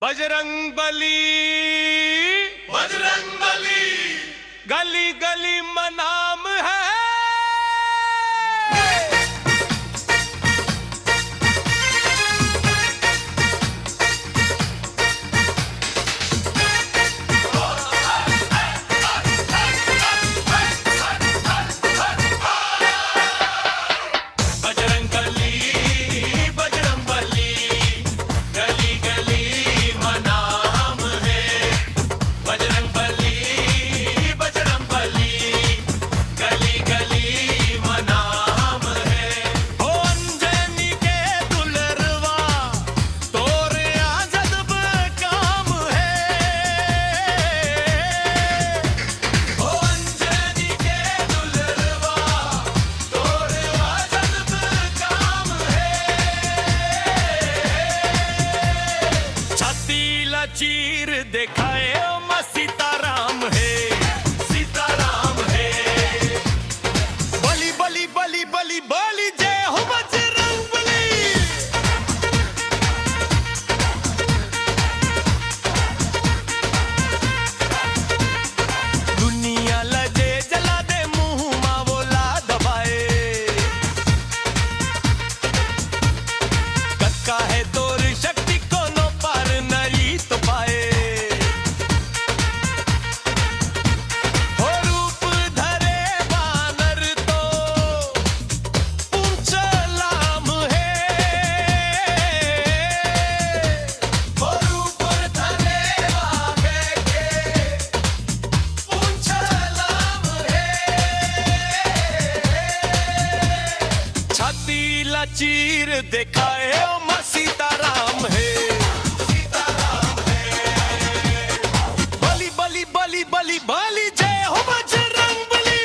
बजरंग बली, बजरंग बली, गली गली मनाम है। चीर दिखाए ओ सीताराम है, सीताराम है। बली बली बली बली बली जय हो बजरंग बली। दुनिया लजे जला दे मुंह मावोला दबाए। कक्का है तोर शक्ति को नो पार नहीं तो पाए। हो रूप धरे बानर तो पूछ लाम है। हो रूप धरे बागे के पूछ लाम है। छाती लाचीर दिखाए ओ सीताराम है, सीताराम है। बली बली बली बली बली जय हो बजरंग बली।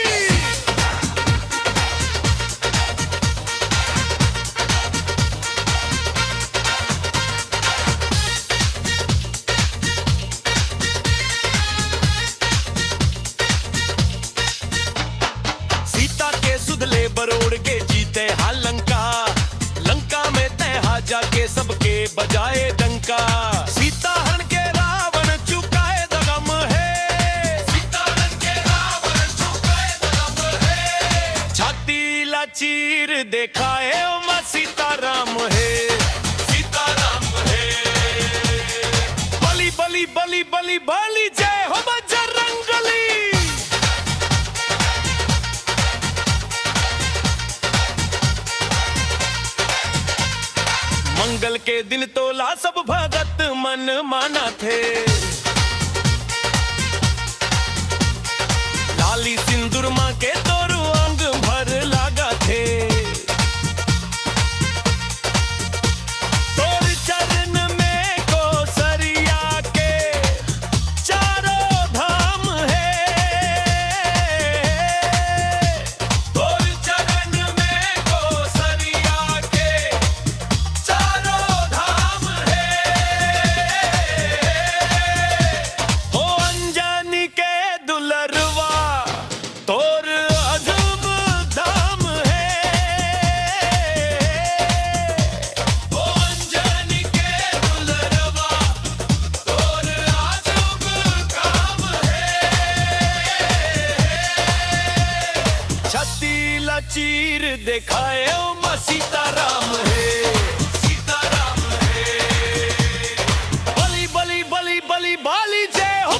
सीता के सुधले बरोड़ के जीते हा लंका। लंका में तैहा जाके सबके बजाए डंका। सीता हरण के रावण चुकाए दगम है, सीता हरण के रावण चुकाए दगम है। छाती लाचीर दिखाए ओ सीताराम है, सीताराम है। बली बली बली बली बली जय हो बजरंग बली। मंगल के दिन तोला सब भगत मन माना थे। लाली सिंदूर मां के तोरू अंग भर लागा थे। तोर चरण में कोसरिया के चारों धाम है। तोर चरण में कोसरिया के चारों धाम है। हो अंजनी के दुलरवा तोर अजब धाम है। हो अंजनी के दुलरवा तोर अजब धाम है। छाती लाचीर दिखाए ओ सीताराम है, सीताराम है। बली बली बली बली बली जय हो